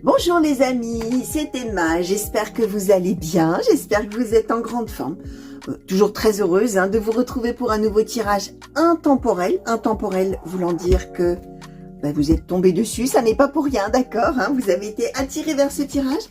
Bonjour les amis, c'est Emma, j'espère que vous allez bien, j'espère que vous êtes en grande forme. Toujours très heureuse de vous retrouver pour un nouveau tirage intemporel. Intemporel voulant dire que vous êtes tombé dessus, ça n'est pas pour rien, d'accord, vous avez été attiré vers ce tirage.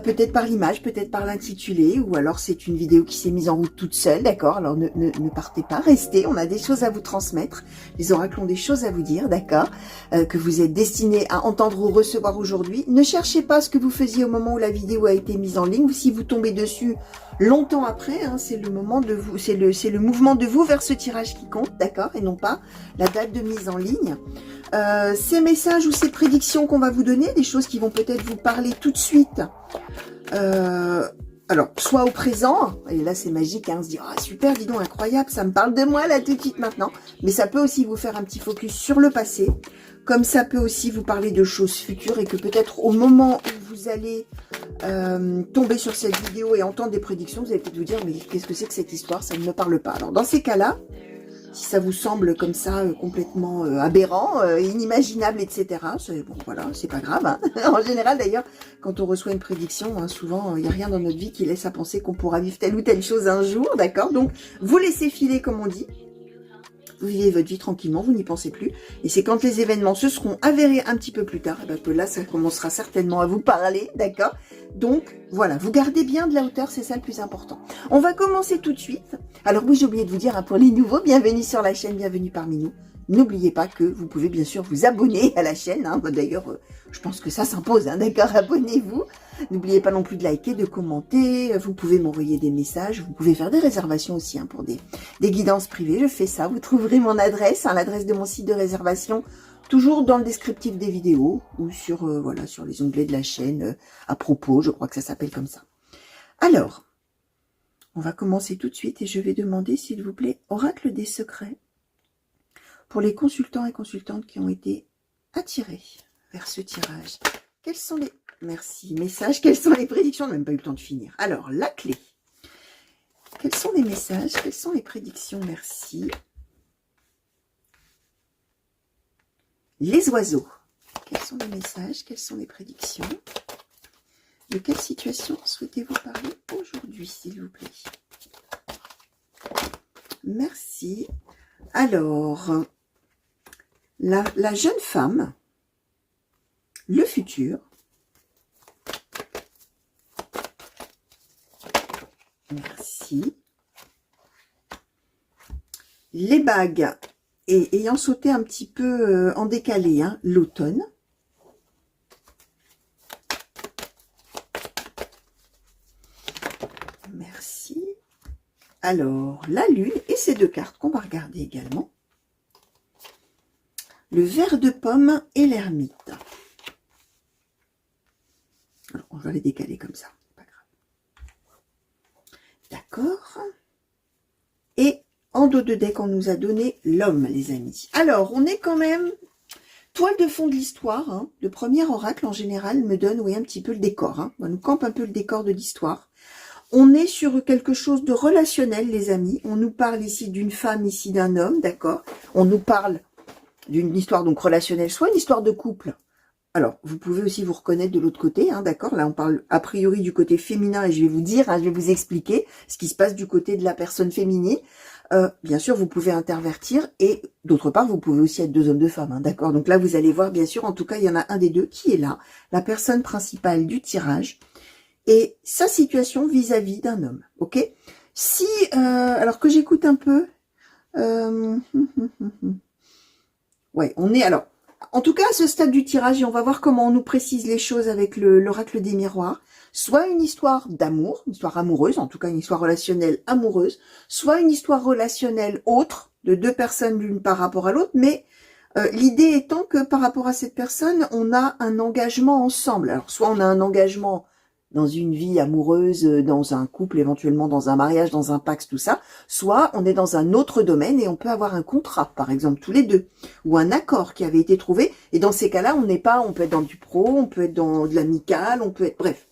Peut-être par l'image, peut-être par l'intitulé, ou alors c'est une vidéo qui s'est mise en route toute seule, d'accord. Alors ne partez pas, restez, on a des choses à vous transmettre, les oracles ont des choses à vous dire, d'accord, que vous êtes destiné à entendre ou recevoir aujourd'hui. Ne cherchez pas ce que vous faisiez au moment où la vidéo a été mise en ligne, si vous tombez dessus longtemps après, c'est le moment de vous, c'est le mouvement de vous vers ce tirage qui compte, d'accord, et non pas la date de mise en ligne. Ces messages ou ces prédictions qu'on va vous donner, des choses qui vont peut-être vous parler tout de suite, alors soit au présent, et là c'est magique, on se dit ah super, dis donc, incroyable, ça me parle de moi là tout de suite maintenant, mais ça peut aussi vous faire un petit focus sur le passé, comme ça peut aussi vous parler de choses futures, et que peut-être au moment où vous allez tomber sur cette vidéo et entendre des prédictions, vous allez peut-être vous dire mais qu'est-ce que c'est que cette histoire, ça ne me parle pas. Alors dans ces cas-là, si ça vous semble comme ça complètement aberrant, inimaginable, etc., bon, voilà, c'est pas grave. En général, d'ailleurs, quand on reçoit une prédiction, souvent, il n'y a rien dans notre vie qui laisse à penser qu'on pourra vivre telle ou telle chose un jour, d'accord. Donc, vous laissez filer, comme on dit. Vous vivez votre vie tranquillement, vous n'y pensez plus. Et c'est quand les événements se seront avérés un petit peu plus tard, que là, ça commencera certainement à vous parler, d'accord. Donc, voilà, vous gardez bien de la hauteur, c'est ça le plus important. On va commencer tout de suite. Alors oui, j'ai oublié de vous dire, pour les nouveaux, bienvenue sur la chaîne, bienvenue parmi nous. N'oubliez pas que vous pouvez bien sûr vous abonner à la chaîne. D'ailleurs, je pense que ça s'impose, d'accord, abonnez-vous. N'oubliez pas non plus de liker, de commenter. Vous pouvez m'envoyer des messages. Vous pouvez faire des réservations aussi pour des guidances privées. Je fais ça. Vous trouverez mon adresse, l'adresse de mon site de réservation, toujours dans le descriptif des vidéos ou sur, voilà, sur les onglets de la chaîne à propos. Je crois que ça s'appelle comme ça. Alors, on va commencer tout de suite et je vais demander, s'il vous plaît, oracle des secrets, pour les consultants et consultantes qui ont été attirés vers ce tirage. Quels sont les... Merci. Messages, quelles sont les prédictions? On n'a même pas eu le temps de finir. Alors, la clé. Quels sont les messages? Quelles sont les prédictions? Merci. Les oiseaux. Quels sont les messages? Quelles sont les prédictions? De quelle situation souhaitez-vous parler aujourd'hui, s'il vous plaît? Merci. Alors, la jeune femme, le futur, merci, les bagues, et ayant sauté un petit peu en décalé, l'automne, merci, alors la lune, et ces deux cartes qu'on va regarder également, le ver de pomme et l'ermite. Alors, on va les décaler comme ça, pas grave. D'accord. Et en dos de deck, on nous a donné l'homme, les amis. Alors, on est quand même toile de fond de l'histoire. Le premier oracle, en général, me donne, oui, un petit peu le décor. On nous campe un peu le décor de l'histoire. On est sur quelque chose de relationnel, les amis. On nous parle ici d'une femme, ici d'un homme, d'accord. On nous parle d'une histoire donc relationnelle, soit une histoire de couple. Alors, vous pouvez aussi vous reconnaître de l'autre côté, d'accord. Là, on parle a priori du côté féminin et je vais vous dire, je vais vous expliquer ce qui se passe du côté de la personne féminine. Bien sûr, vous pouvez intervertir et d'autre part, vous pouvez aussi être deux hommes, deux femmes, d'accord. Donc là, vous allez voir, bien sûr, en tout cas, il y en a un des deux qui est là, la personne principale du tirage et sa situation vis-à-vis d'un homme, ok. Si, alors que j'écoute un peu... Ouais, on est alors, en tout cas à ce stade du tirage, et on va voir comment on nous précise les choses avec l'oracle des miroirs, soit une histoire d'amour, une histoire amoureuse, en tout cas une histoire relationnelle amoureuse, soit une histoire relationnelle autre, de deux personnes l'une par rapport à l'autre, mais l'idée étant que par rapport à cette personne, on a un engagement ensemble. Alors soit on a un engagement dans une vie amoureuse, dans un couple, éventuellement dans un mariage, dans un pacte, tout ça, soit on est dans un autre domaine et on peut avoir un contrat, par exemple, tous les deux, ou un accord qui avait été trouvé, et dans ces cas-là, on peut être dans du pro, on peut être dans de l'amical, on peut être, bref,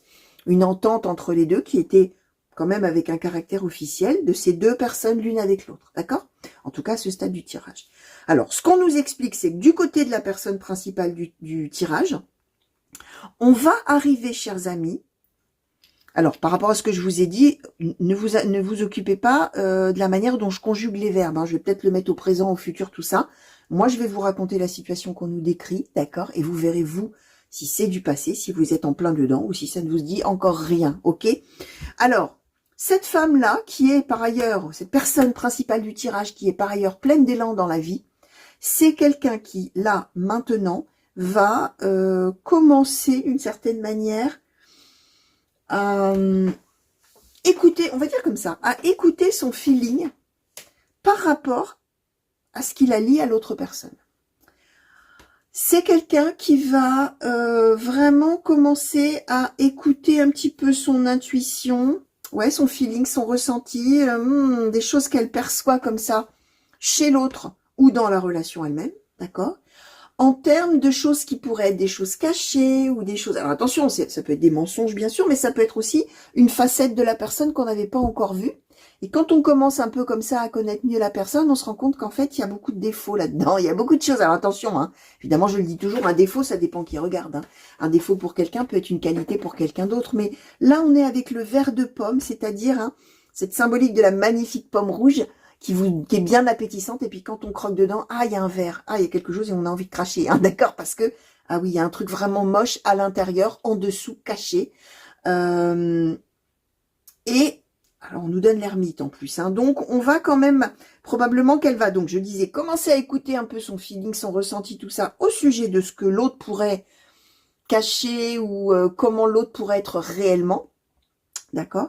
une entente entre les deux qui était quand même avec un caractère officiel de ces deux personnes l'une avec l'autre, d'accord? En tout cas, à ce stade du tirage. Alors, ce qu'on nous explique, c'est que du côté de la personne principale du tirage, On va arriver, chers amis. Alors, par rapport à ce que je vous ai dit, ne vous occupez pas de la manière dont je conjugue les verbes. Hein. Je vais peut-être le mettre au présent, au futur, tout ça. Moi, je vais vous raconter la situation qu'on nous décrit, d'accord? Et vous verrez, vous, si c'est du passé, si vous êtes en plein dedans, ou si ça ne vous dit encore rien, ok? Alors, cette femme-là, qui est par ailleurs, cette personne principale du tirage, qui est par ailleurs pleine d'élan dans la vie, c'est quelqu'un qui, là, maintenant, va commencer d'une certaine manière à écouter, on va dire comme ça, à écouter son feeling par rapport à ce qu'il a lié à l'autre personne. C'est quelqu'un qui va vraiment commencer à écouter un petit peu son intuition, ouais, son feeling, son ressenti, des choses qu'elle perçoit comme ça chez l'autre ou dans la relation elle-même, d'accord? En termes de choses qui pourraient être des choses cachées ou des choses... Alors attention, ça peut être des mensonges bien sûr, mais ça peut être aussi une facette de la personne qu'on n'avait pas encore vue. Et quand on commence un peu comme ça à connaître mieux la personne, on se rend compte qu'en fait, il y a beaucoup de défauts là-dedans. Il y a beaucoup de choses. Alors attention, hein, évidemment, je le dis toujours, un défaut, ça dépend qui regarde. Hein. Un défaut pour quelqu'un peut être une qualité pour quelqu'un d'autre. Mais là, on est avec le verre de pomme, c'est-à-dire hein, cette symbolique de la magnifique pomme rouge qui est bien appétissante. Et puis quand on croque dedans, ah, il y a un verre, ah, il y a quelque chose et on a envie de cracher. Hein, d'accord? Parce que, ah oui, il y a un truc vraiment moche à l'intérieur, en dessous, caché. Et... alors, on nous donne l'ermite en plus. Hein. Donc, on va quand même, probablement qu'elle va, donc je disais, commencer à écouter un peu son feeling, son ressenti, tout ça, au sujet de ce que l'autre pourrait cacher ou comment l'autre pourrait être réellement. D'accord?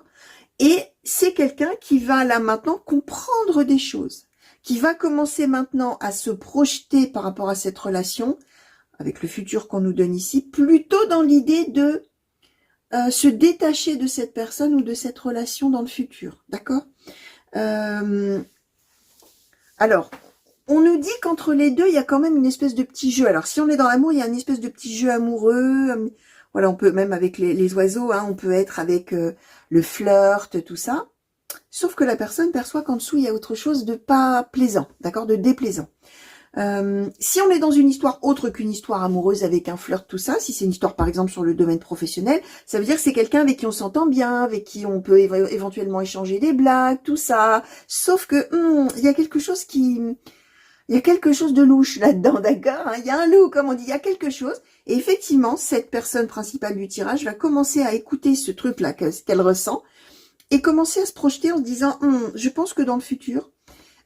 Et c'est quelqu'un qui va là maintenant comprendre des choses, qui va commencer maintenant à se projeter par rapport à cette relation, avec le futur qu'on nous donne ici, plutôt dans l'idée de se détacher de cette personne ou de cette relation dans le futur, d'accord? Alors, on nous dit qu'entre les deux, il y a quand même une espèce de petit jeu. Alors, si on est dans l'amour, il y a une espèce de petit jeu amoureux. Voilà, on peut, même avec les oiseaux, hein, on peut être avec le flirt, tout ça. Sauf que la personne perçoit qu'en dessous, il y a autre chose de pas plaisant, d'accord, de déplaisant. Si on est dans une histoire autre qu'une histoire amoureuse avec un flirt, tout ça, si c'est une histoire par exemple sur le domaine professionnel, ça veut dire que c'est quelqu'un avec qui on s'entend bien, avec qui on peut éventuellement échanger des blagues, tout ça. Sauf que il y a quelque chose de louche là-dedans, d'accord? Il y a un loup, comme on dit, il y a quelque chose. Et effectivement, cette personne principale du tirage va commencer à écouter ce truc-là qu'elle ressent et commencer à se projeter en se disant, je pense que dans le futur,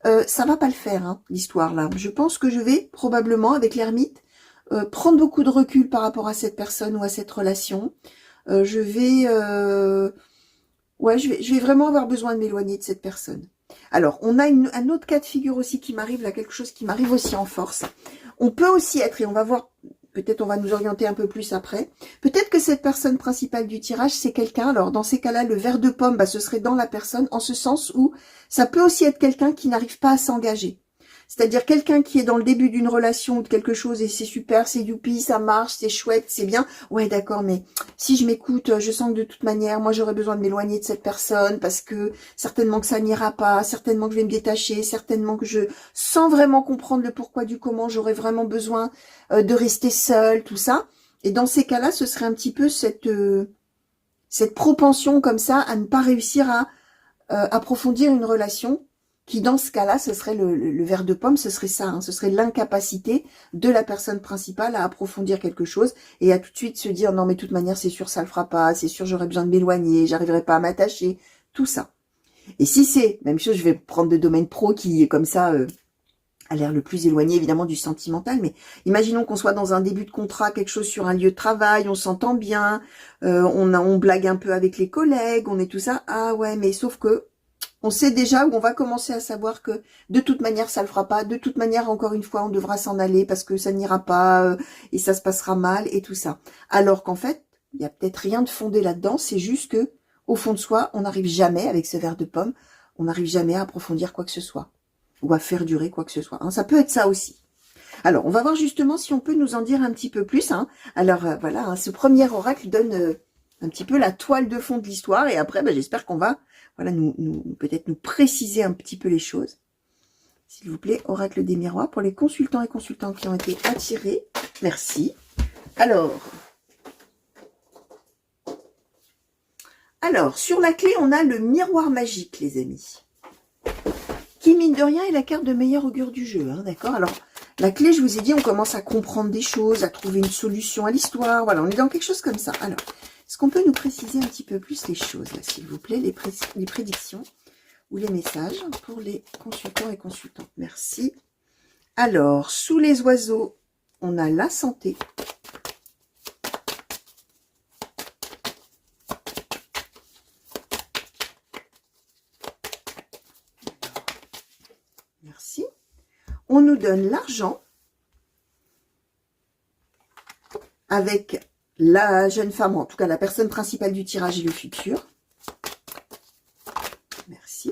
ça va pas le faire, hein, l'histoire là. Je pense que je vais probablement, avec l'ermite, prendre beaucoup de recul par rapport à cette personne ou à cette relation. Je vais vraiment avoir besoin de m'éloigner de cette personne. Alors, on a un autre cas de figure aussi qui m'arrive, là, quelque chose qui m'arrive aussi en force. On peut aussi être, et on va voir, peut-être on va nous orienter un peu plus après, peut-être que cette personne principale du tirage, c'est quelqu'un, alors dans ces cas-là, le verre de pomme, bah, ce serait dans la personne, en ce sens où ça peut aussi être quelqu'un qui n'arrive pas à s'engager. C'est-à-dire quelqu'un qui est dans le début d'une relation ou de quelque chose et c'est super, c'est youpi, ça marche, c'est chouette, c'est bien. Ouais, d'accord, mais si je m'écoute, je sens que de toute manière, moi j'aurais besoin de m'éloigner de cette personne parce que certainement que ça n'ira pas, certainement que je vais me détacher, certainement que je, sans vraiment comprendre le pourquoi du comment, j'aurais vraiment besoin de rester seule, tout ça. Et dans ces cas-là, ce serait un petit peu cette propension comme ça à ne pas réussir à approfondir une relation qui dans ce cas-là, ce serait le verre de pomme, ce serait ça, hein, ce serait l'incapacité de la personne principale à approfondir quelque chose et à tout de suite se dire non mais de toute manière c'est sûr ça le fera pas, c'est sûr j'aurais besoin de m'éloigner, j'arriverai pas à m'attacher, tout ça. Et si c'est, même chose, je vais prendre le domaine pro qui est comme ça a l'air le plus éloigné évidemment du sentimental, mais imaginons qu'on soit dans un début de contrat, quelque chose sur un lieu de travail, on s'entend bien, on blague un peu avec les collègues, on est tout ça, ah ouais mais sauf que on sait déjà où on va commencer à savoir que de toute manière ça le fera pas, de toute manière encore une fois on devra s'en aller parce que ça n'ira pas et ça se passera mal et tout ça. Alors qu'en fait il y a peut-être rien de fondé là-dedans, c'est juste que au fond de soi on n'arrive jamais avec ce verre de pomme, on n'arrive jamais à approfondir quoi que ce soit ou à faire durer quoi que ce soit. Hein. Ça peut être ça aussi. Alors on va voir justement si on peut nous en dire un petit peu plus. Hein. Alors voilà, hein, ce premier oracle donne un petit peu la toile de fond de l'histoire et après j'espère qu'on va voilà, peut-être nous préciser un petit peu les choses. S'il vous plaît, oracle des miroirs pour les consultants et consultantes qui ont été attirés. Merci. Alors, Alors, sur la clé, on a le miroir magique, les amis. Qui, mine de rien, est la carte de meilleur augure du jeu, hein, d'accord? Alors, la clé, je vous ai dit, on commence à comprendre des choses, à trouver une solution à l'histoire. Voilà, on est dans quelque chose comme ça. Alors, est-ce qu'on peut nous préciser un petit peu plus les choses, s'il vous plaît, les prédictions ou les messages pour les consultants et consultantes? Merci. Alors, sous les oiseaux, on a la santé. Merci. On nous donne l'argent avec la jeune femme, en tout cas la personne principale du tirage et le futur. Merci.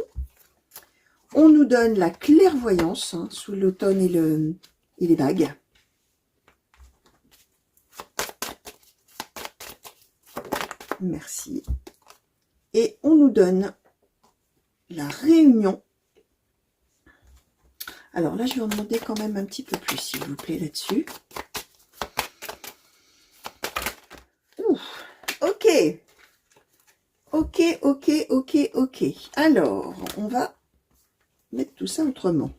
On nous donne la clairvoyance, hein, sous l'automne et les bagues. Merci. Et on nous donne la réunion. Alors là, je vais en demander quand même un petit peu plus, s'il vous plaît, là-dessus. Ok. Ok, ok, ok, ok. Alors, on va mettre tout ça autrement.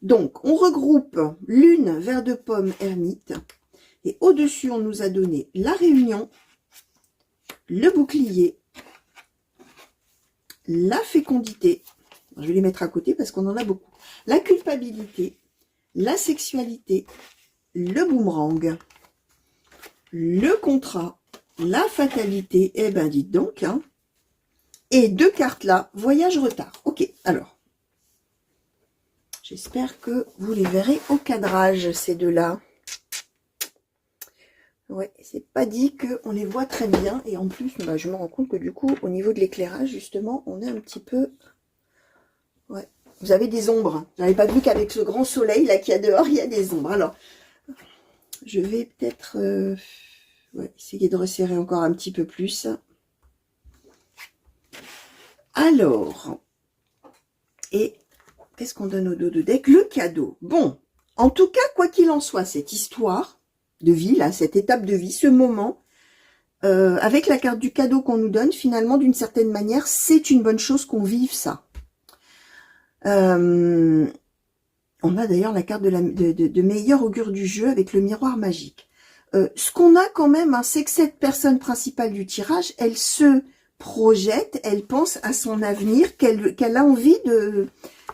Donc, on regroupe lune, vert de pomme, ermite. Et au-dessus, on nous a donné la réunion, le bouclier, la fécondité. Je vais les mettre à côté parce qu'on en a beaucoup. La culpabilité, la sexualité, le boomerang, le contrat, la fatalité. Eh ben, dites donc, hein. Et deux cartes là, voyage retard. Ok, alors. J'espère que vous les verrez au cadrage, ces deux-là. Ouais, c'est pas dit qu'on les voit très bien. Et en plus, bah, je me rends compte que du coup, au niveau de l'éclairage, justement, on est un petit peu... Ouais, vous avez des ombres. Je n'avais pas vu qu'avec ce grand soleil là qu'il y a dehors, il y a des ombres. Alors, je vais peut-être ouais, essayer de resserrer encore un petit peu plus. Alors, et qu'est-ce qu'on donne au dos de deck? Le cadeau. Bon, en tout cas, quoi qu'il en soit, cette histoire de vie, là, cette étape de vie, ce moment, avec la carte du cadeau qu'on nous donne, finalement, d'une certaine manière, c'est une bonne chose qu'on vive ça. On a d'ailleurs la carte de meilleur augure du jeu avec le miroir magique. Ce qu'on a quand même, hein, c'est que cette personne principale du tirage, elle se projette, elle pense à son avenir, qu'elle a envie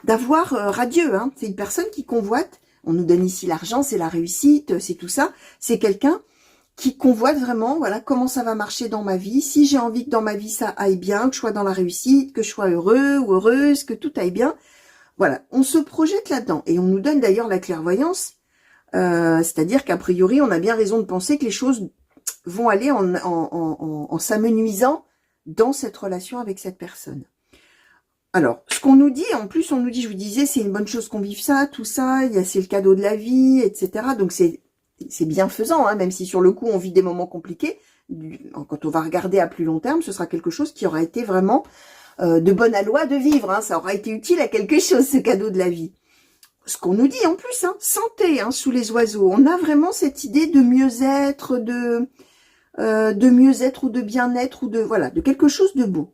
d'avoir radieux. Hein. C'est une personne qui convoite. On nous donne ici l'argent, c'est la réussite, c'est tout ça. C'est quelqu'un qui convoite vraiment, voilà, comment ça va marcher dans ma vie. Si j'ai envie que dans ma vie ça aille bien, que je sois dans la réussite, que je sois heureux ou heureuse, que tout aille bien. Voilà, on se projette là-dedans. Et on nous donne d'ailleurs la clairvoyance. C'est-à-dire qu'a priori, on a bien raison de penser que les choses vont aller en s'amenuisant dans cette relation avec cette personne. Alors, ce qu'on nous dit, en plus, on nous dit, je vous disais, c'est une bonne chose qu'on vive ça, tout ça, c'est le cadeau de la vie, etc. Donc, c'est bienfaisant, hein, même si sur le coup, on vit des moments compliqués. Quand on va regarder à plus long terme, ce sera quelque chose qui aura été vraiment de bonne aloi de vivre. Hein, ça aura été utile à quelque chose, ce cadeau de la vie. Ce qu'on nous dit en plus, hein, santé, hein, sous les oiseaux. On a vraiment cette idée de mieux-être, de mieux-être ou de bien-être, ou voilà, de quelque chose de beau.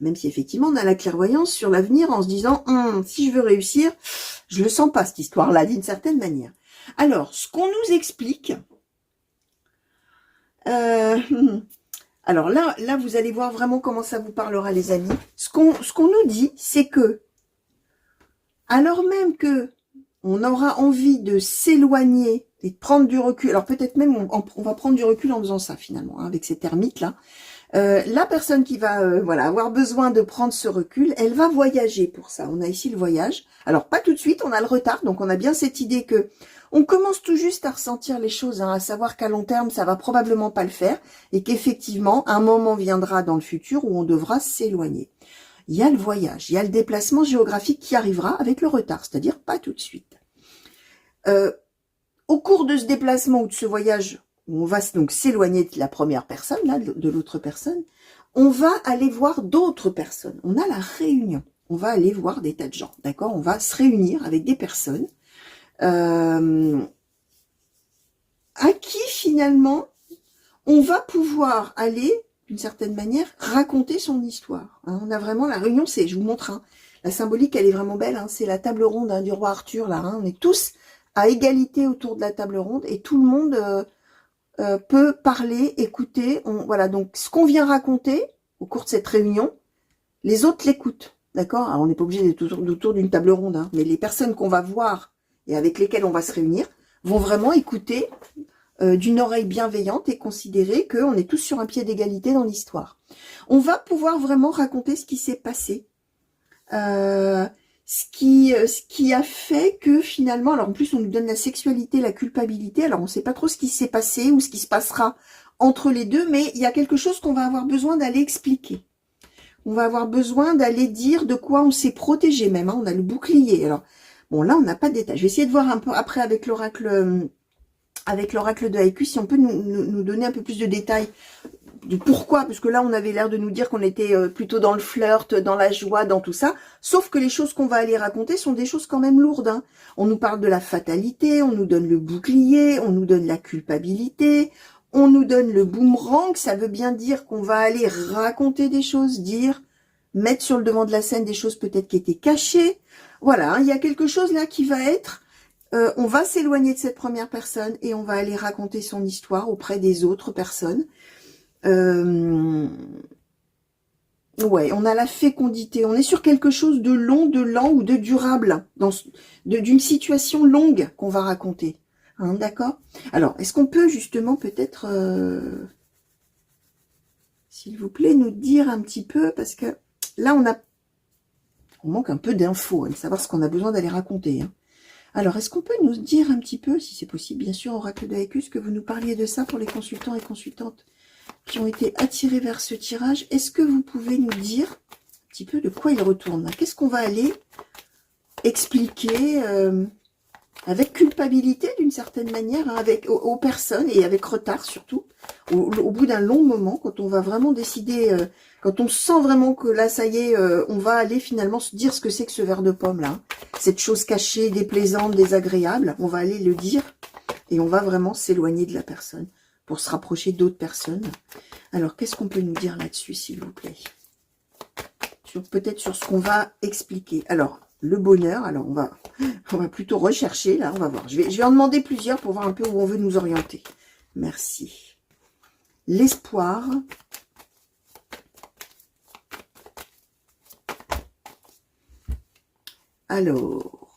Même si effectivement on a la clairvoyance sur l'avenir en se disant si je veux réussir, je le sens pas cette histoire-là d'une certaine manière. Alors, ce qu'on nous explique, alors là vous allez voir vraiment comment ça vous parlera les amis. Ce qu'on nous dit, c'est que alors même que on aura envie de s'éloigner et de prendre du recul, alors peut-être même on va prendre du recul en faisant ça finalement, hein, avec cette ermite là. La personne qui va voilà, avoir besoin de prendre ce recul, elle va voyager pour ça. On a ici le voyage. Alors, pas tout de suite, on a le retard. Donc, on a bien cette idée que on commence tout juste à ressentir les choses, hein, à savoir qu'à long terme, ça va probablement pas le faire. Et qu'effectivement, un moment viendra dans le futur où on devra s'éloigner. Il y a le voyage, il y a le déplacement géographique qui arrivera avec le retard, c'est-à-dire pas tout de suite. Au cours de ce déplacement ou de ce voyage, on va donc s'éloigner de la première personne, là, de l'autre personne, on va aller voir d'autres personnes. On a la réunion. On va aller voir des tas de gens, d'accord? On va se réunir avec des personnes à qui, finalement, on va pouvoir aller d'une certaine manière, raconter son histoire. Hein. On a vraiment la réunion, c'est, je vous montre, hein, la symbolique, elle est vraiment belle. Hein, c'est la table ronde du roi Arthur, là. Hein, on est tous à égalité autour de la table ronde et tout le monde peut parler, écouter. Voilà, donc ce qu'on vient raconter au cours de cette réunion, les autres l'écoutent. D'accord? Alors, on n'est pas obligé d'être autour d'une table ronde, hein, mais les personnes qu'on va voir et avec lesquelles on va se réunir vont vraiment écouter d'une oreille bienveillante et considérer qu'on est tous sur un pied d'égalité dans l'histoire. On va pouvoir vraiment raconter ce qui s'est passé. Ce qui a fait que finalement, alors en plus on nous donne la sexualité, la culpabilité, alors on ne sait pas trop ce qui s'est passé ou ce qui se passera entre les deux, mais il y a quelque chose qu'on va avoir besoin d'aller expliquer. On va avoir besoin d'aller dire de quoi on s'est protégé même, hein, on a le bouclier. Alors, bon là on n'a pas de détails. Je vais essayer de voir un peu après avec l'oracle de Haïku, si on peut nous donner un peu plus de détails de pourquoi, parce que là on avait l'air de nous dire qu'on était plutôt dans le flirt, dans la joie, dans tout ça, sauf que les choses qu'on va aller raconter sont des choses quand même lourdes. Hein. On nous parle de la fatalité, on nous donne le bouclier, on nous donne la culpabilité, on nous donne le boomerang, ça veut bien dire qu'on va aller raconter des choses, mettre sur le devant de la scène des choses peut-être qui étaient cachées. Voilà, hein, il y a quelque chose là qui va être... on va s'éloigner de cette première personne et on va aller raconter son histoire auprès des autres personnes. Ouais, on a la fécondité. On est sur quelque chose de long, de lent ou de durable, d'une situation longue qu'on va raconter. Hein, d'accord? Alors, est-ce qu'on peut justement peut-être, s'il vous plaît, nous dire un petit peu, parce que là, on manque un peu d'infos, hein, de savoir ce qu'on a besoin d'aller raconter. Hein. Alors, est-ce qu'on peut nous dire un petit peu, si c'est possible, bien sûr, oracle de Haïku, que vous nous parliez de ça pour les consultants et consultantes qui ont été attirés vers ce tirage, est-ce que vous pouvez nous dire un petit peu de quoi il retourne? Qu'est-ce qu'on va aller expliquer avec culpabilité d'une certaine manière, hein, aux personnes et avec retard surtout, au bout d'un long moment, quand on va vraiment décider, quand on sent vraiment que là, ça y est, on va aller finalement se dire ce que c'est que ce verre de pomme là, hein, cette chose cachée, déplaisante, désagréable, on va aller le dire et on va vraiment s'éloigner de la personne pour se rapprocher d'autres personnes. Alors, qu'est-ce qu'on peut nous dire là-dessus, s'il vous plaît? Peut-être sur ce qu'on va expliquer. Alors, le bonheur, alors on va plutôt rechercher, là, on va voir. Je vais en demander plusieurs pour voir un peu où on veut nous orienter. Merci. L'espoir. Alors,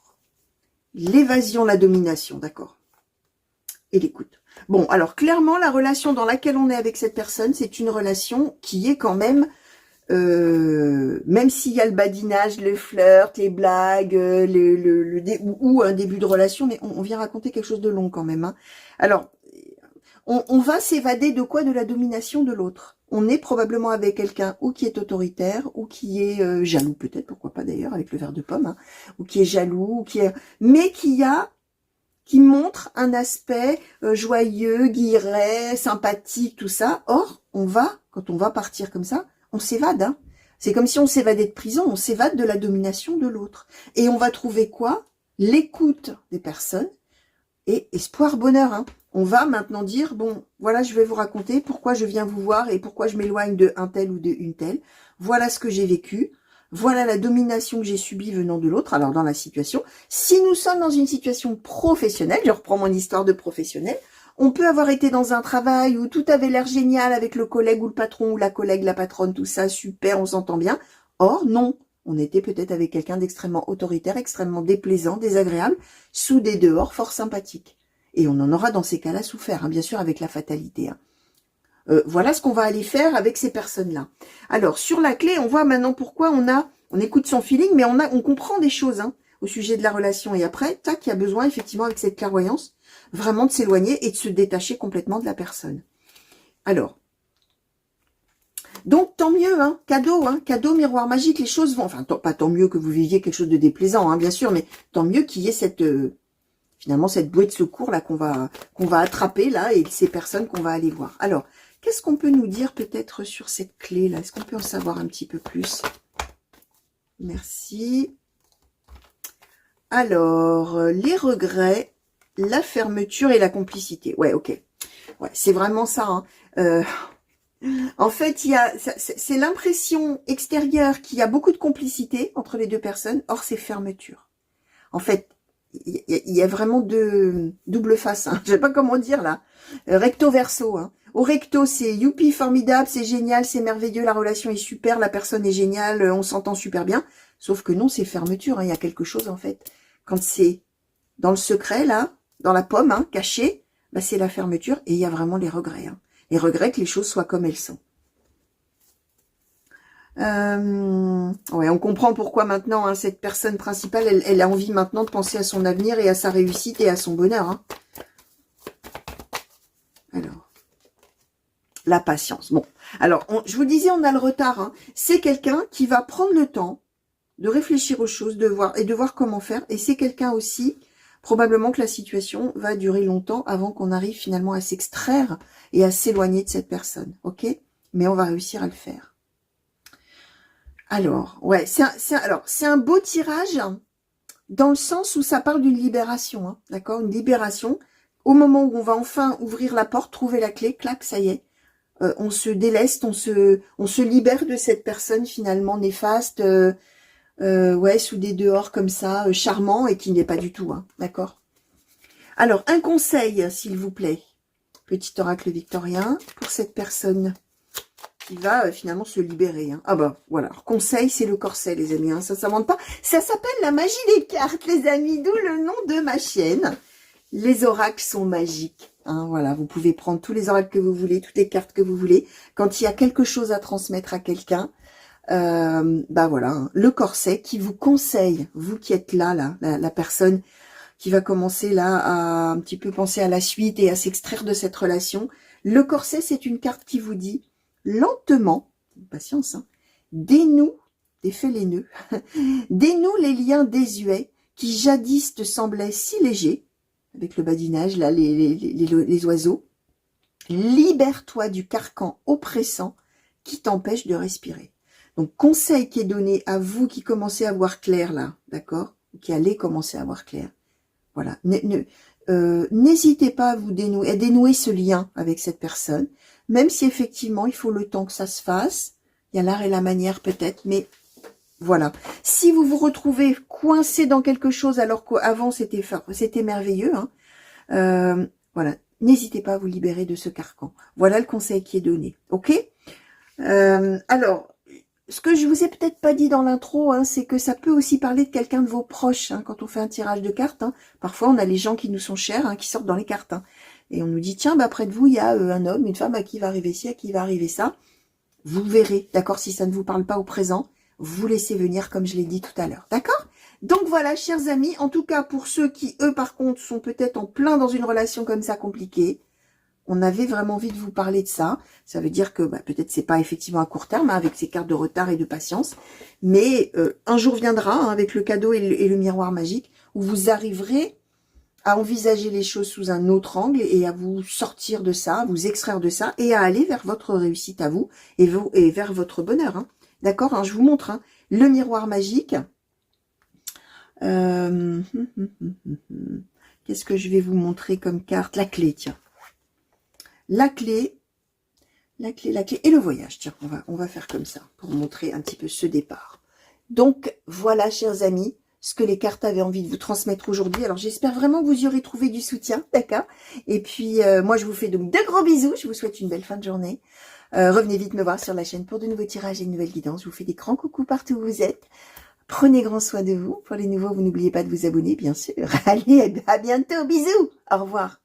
l'évasion, la domination, d'accord. Et l'écoute. Bon, alors clairement, la relation dans laquelle on est avec cette personne, c'est une relation qui est quand même, même s'il y a le badinage, le flirt, les blagues, ou un début de relation, mais on vient raconter quelque chose de long quand même. Hein. Alors, on va s'évader de quoi? De la domination de l'autre. On est probablement avec quelqu'un ou qui est autoritaire, ou qui est jaloux peut-être, pourquoi pas d'ailleurs, avec le verre de pomme, hein, ou qui est jaloux, mais qui montre un aspect joyeux, guilleret, sympathique, tout ça. Or, quand on va partir comme ça, on s'évade. Hein. C'est comme si on s'évadait de prison, on s'évade de la domination de l'autre. Et on va trouver quoi? L'écoute des personnes et espoir, bonheur. Hein. On va maintenant dire, bon, voilà, je vais vous raconter pourquoi je viens vous voir et pourquoi je m'éloigne de un tel ou de une telle. Voilà ce que j'ai vécu. Voilà la domination que j'ai subie venant de l'autre. Alors, dans la situation, si nous sommes dans une situation professionnelle, je reprends mon histoire de professionnel, on peut avoir été dans un travail où tout avait l'air génial avec le collègue ou le patron ou la collègue, la patronne, tout ça, super, on s'entend bien. Or, non, on était peut-être avec quelqu'un d'extrêmement autoritaire, extrêmement déplaisant, désagréable, sous des dehors fort sympathiques. Et on en aura dans ces cas-là souffert, hein, bien sûr, avec la fatalité. Hein. Voilà ce qu'on va aller faire avec ces personnes-là. Alors, sur la clé, on voit maintenant pourquoi on écoute son feeling, mais on comprend des choses hein, au sujet de la relation. Et après, tac, il y a besoin, effectivement, avec cette clairvoyance, vraiment de s'éloigner et de se détacher complètement de la personne. Alors, donc, tant mieux, hein, cadeau, miroir magique, les choses vont... Enfin, pas tant mieux que vous viviez quelque chose de déplaisant, hein, bien sûr, mais tant mieux qu'il y ait cette... finalement, cette bouée de secours là qu'on va attraper, là, et ces personnes qu'on va aller voir. Alors, qu'est-ce qu'on peut nous dire peut-être sur cette clé-là? Est-ce qu'on peut en savoir un petit peu plus? Merci. Alors, les regrets, la fermeture et la complicité. Ouais, ok. Ouais, c'est vraiment ça. Hein. En fait, c'est l'impression extérieure qu'il y a beaucoup de complicité entre les deux personnes, or c'est fermeture. En fait, il y a vraiment de double face, hein. Je sais pas comment dire là. Recto verso, hein. Au recto, c'est youpi, formidable, c'est génial, c'est merveilleux, la relation est super, la personne est géniale, on s'entend super bien. Sauf que non, c'est fermeture, hein. Il y a quelque chose en fait. Quand c'est dans le secret là, dans la pomme, hein, caché, bah, c'est la fermeture et il y a vraiment les regrets, hein. Les regrets que les choses soient comme elles sont. Ouais, on comprend pourquoi maintenant, hein, cette personne principale, elle a envie maintenant de penser à son avenir et à sa réussite et à son bonheur, hein. Alors, la patience. Bon, alors, je vous disais, on a le retard, hein. C'est quelqu'un qui va prendre le temps de réfléchir aux choses, de voir comment faire. Et c'est quelqu'un aussi, probablement que la situation va durer longtemps avant qu'on arrive finalement à s'extraire et à s'éloigner de cette personne, ok? Mais on va réussir à le faire. Alors, ouais, c'est un beau tirage dans le sens où ça parle d'une libération, hein, d'accord? Une libération. Au moment où on va enfin ouvrir la porte, trouver la clé, clac, ça y est. On se déleste, on se libère de cette personne finalement néfaste, ouais, sous des dehors comme ça, charmant et qui n'est pas du tout, hein, d'accord? Alors, un conseil, s'il vous plaît, petit oracle victorien, pour cette personne qui va finalement se libérer, hein. Ah bah, voilà, alors, conseil, c'est le corset, les amis, hein, ça s'invente pas. Ça s'appelle la magie des cartes, les amis, d'où le nom de ma chaîne. Les oracles sont magiques, hein, voilà, vous pouvez prendre tous les oracles que vous voulez, toutes les cartes que vous voulez. Quand il y a quelque chose à transmettre à quelqu'un, bah voilà, hein, le corset qui vous conseille, vous qui êtes là, la personne qui va commencer là à un petit peu penser à la suite et à s'extraire de cette relation. Le corset, c'est une carte qui vous dit lentement, patience, hein, dénoue, défais les nœuds, dénoue les liens désuets qui jadis te semblaient si légers, avec le badinage, là, les oiseaux. Libère-toi du carcan oppressant qui t'empêche de respirer. Donc, conseil qui est donné à vous qui commencez à voir clair là, d'accord? Qui allez commencer à voir clair. Voilà. N'hésitez pas à vous dénouer ce lien avec cette personne, même si effectivement, il faut le temps que ça se fasse. Il y a l'art et la manière peut-être, mais voilà. Si vous vous retrouvez coincé dans quelque chose alors qu'avant c'était merveilleux, hein, voilà. N'hésitez pas à vous libérer de ce carcan. Voilà le conseil qui est donné. Ok? Alors, ce que je vous ai peut-être pas dit dans l'intro, hein, c'est que ça peut aussi parler de quelqu'un de vos proches, hein, quand on fait un tirage de cartes. Hein. Parfois, on a les gens qui nous sont chers, hein, qui sortent dans les cartes. Hein, et on nous dit, tiens, bah, près de vous, il y a un homme, une femme à qui va arriver ci, à qui va arriver ça. Vous verrez, d'accord, si ça ne vous parle pas au présent, vous laissez venir comme je l'ai dit tout à l'heure, d'accord? Donc voilà, chers amis, en tout cas pour ceux qui, eux, par contre, sont peut-être en plein dans une relation comme ça compliquée, on avait vraiment envie de vous parler de ça. Ça veut dire que bah, peut-être c'est pas effectivement à court terme, hein, avec ces cartes de retard et de patience, mais un jour viendra, hein, avec le cadeau et le miroir magique, où vous arriverez à envisager les choses sous un autre angle et à vous sortir de ça, à vous extraire de ça et à aller vers votre réussite à vous et vers votre bonheur. Hein. D'accord, hein, je vous montre hein, le miroir magique. Qu'est-ce que je vais vous montrer comme carte? La clé, tiens. La clé et le voyage. Tiens, on va faire comme ça pour montrer un petit peu ce départ. Donc, voilà, chers amis, ce que les cartes avaient envie de vous transmettre aujourd'hui. Alors, j'espère vraiment que vous y aurez trouvé du soutien, d'accord? Et puis, moi, je vous fais donc de gros bisous. Je vous souhaite une belle fin de journée. Revenez vite me voir sur la chaîne pour de nouveaux tirages et de nouvelles guidances. Je vous fais des grands coucous partout où vous êtes. Prenez grand soin de vous. Pour les nouveaux, vous n'oubliez pas de vous abonner, bien sûr. Allez, à bientôt. Bisous. Au revoir.